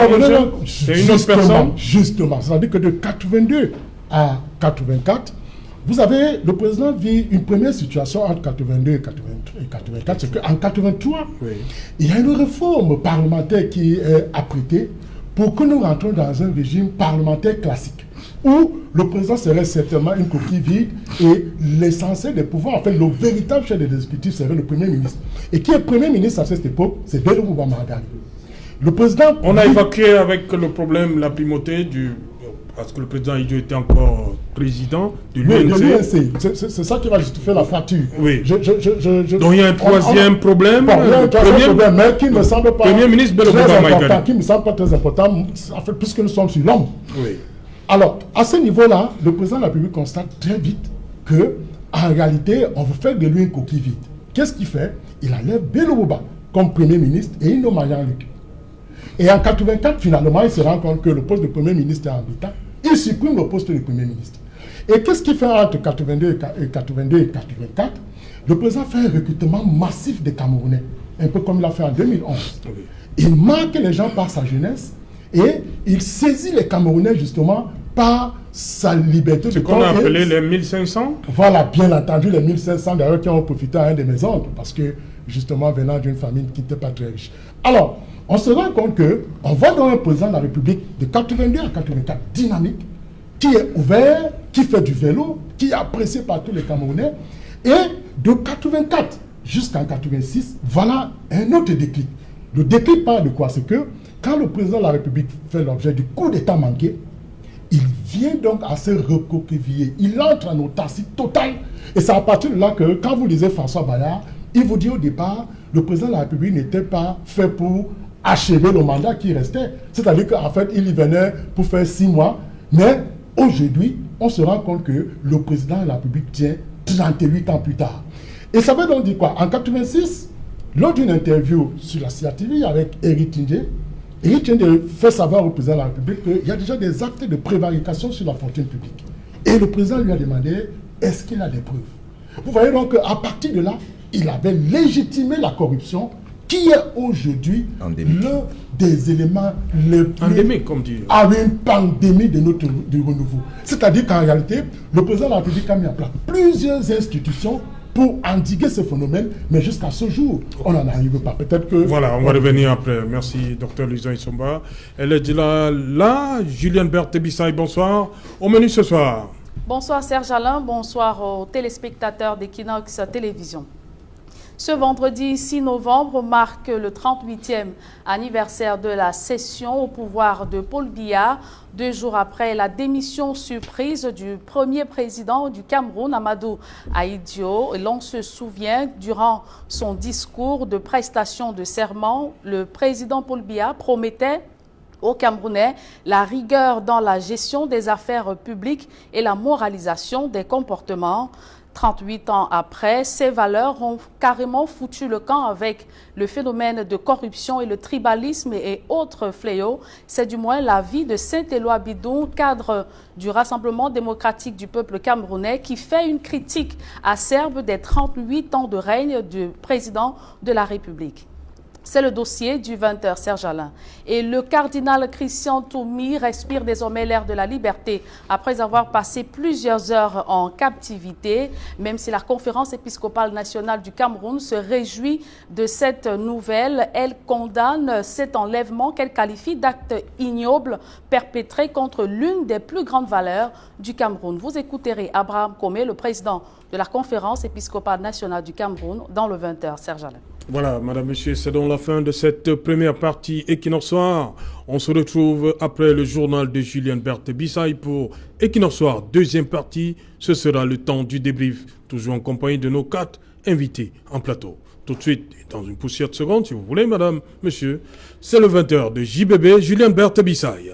c'est une autre personne. Justement, c'est-à-dire que de 82 à 84, vous avez, le président vit une première situation entre 82 et 84, c'est qu'en 83, il y a une réforme parlementaire qui est apprêtée pour que nous rentrions dans un régime parlementaire classique. où le président serait certainement une coquille vide et l'essentiel des pouvoirs, en fait, le véritable chef de l'exécutif serait le Premier ministre. Et qui est Premier ministre à cette époque? C'est Bello Bouba-Margali. Le président... On a évacué avec le problème la primauté du... Parce que le président Idio était encore président de l'UNC. C'est ça qui va justifier la fracture. Oui. Donc il y a un troisième problème. Bon, il y a un troisième problème, mais qui ne me semble pas Premier ministre Bello Bouba-Margali. Qui ne me semble pas très important, en fait, puisque nous sommes sur l'homme. Oui. Alors, à ce niveau-là, le président de la République constate très vite que, en réalité, on veut faire de lui une coquille vide. Qu'est-ce qu'il fait? Il enlève Bello Bouba comme Premier ministre et il nomme Jean-Luc. Et en 84, finalement, il se rend compte que le poste de Premier ministre est embêtant. Il supprime le poste de Premier ministre. Et qu'est-ce qu'il fait entre 82 et 84? Le président fait un recrutement massif des Camerounais, un peu comme il l'a fait en 2011. Oui. Il marque les gens par sa jeunesse et il saisit les Camerounais justement par sa liberté de qu'on a appelé les 1500. Voilà, bien entendu, les 1500 d'ailleurs qui ont profité à un de mes oncles, parce que justement venant d'une famille qui n'était pas très riche. Alors, on se rend compte qu'on voit dans un président de la République de 82 à 84 dynamique, qui est ouvert, qui fait du vélo, qui est apprécié par tous les Camerounais. Et de 84 jusqu'en 86, voilà un autre déclic. Le déclic parle de quoi? C'est que quand le président de la République fait l'objet du coup d'État manqué, il vient donc à se recoqueviller. Il entre en autarcie totale. Et c'est à partir de là que, quand vous lisez François Bayard, il vous dit au départ, le président de la République n'était pas fait pour achever le mandat qui restait. C'est-à-dire qu'en fait, il y venait pour faire 6 mois. Mais aujourd'hui, on se rend compte que le président de la République tient 38 ans plus tard. Et ça veut donc dire quoi? En 86, lors d'une interview sur la CRTV avec Éric Tindé fait savoir au président de la République qu'il y a déjà des actes de prévarication sur la fortune publique. Et le président lui a demandé, est-ce qu'il a des preuves? Vous voyez donc qu'à partir de là, il avait légitimé la corruption qui est aujourd'hui l'un des éléments les plus... Endémique, comme dit. À une pandémie de notre renouveau. C'est-à-dire qu'en réalité, le président de la République a mis en place plusieurs institutions pour endiguer ce phénomène, mais jusqu'à ce jour, on n'en arrive pas. Peut-être que... Voilà, on va revenir après. Merci, Dr Louison Isomba. Elle est là. Julienne Berthe-Bissaï, bonsoir. Au menu ce soir. Bonsoir Serge Alain, bonsoir aux téléspectateurs d'Equinox Télévision. Ce vendredi 6 novembre marque le 38e anniversaire de la cession au pouvoir de Paul Biya, 2 jours après la démission surprise du premier président du Cameroun, Amadou Ahidjo. L'on se souvient, durant son discours de prestation de serment, le président Paul Biya promettait aux Camerounais la rigueur dans la gestion des affaires publiques et la moralisation des comportements. 38 ans après, ces valeurs ont carrément foutu le camp avec le phénomène de corruption et le tribalisme et autres fléaux. C'est du moins l'avis de Saint-Éloi Bidon, cadre du Rassemblement démocratique du peuple camerounais, qui fait une critique acerbe des 38 ans de règne du président de la République. C'est le dossier du 20h, Serge Alain. Et le cardinal Christian Toumi respire désormais l'air de la liberté après avoir passé plusieurs heures en captivité. Même si la conférence épiscopale nationale du Cameroun se réjouit de cette nouvelle, elle condamne cet enlèvement qu'elle qualifie d'acte ignoble perpétré contre l'une des plus grandes valeurs du Cameroun. Vous écouterez Abraham Komé, le président de la conférence épiscopale nationale du Cameroun, dans le 20h, Serge Alain. Voilà, madame, monsieur, c'est donc la fin de cette première partie Equinox Soir. On se retrouve après le journal de Julienne Berthe-Bissaï pour Equinox Soir. Deuxième partie, ce sera le temps du débrief, toujours en compagnie de nos 4 invités en plateau. Tout de suite, dans une poussière de secondes, si vous voulez, madame, monsieur, c'est le 20h de JBB, Julienne Berthe-Bissaï.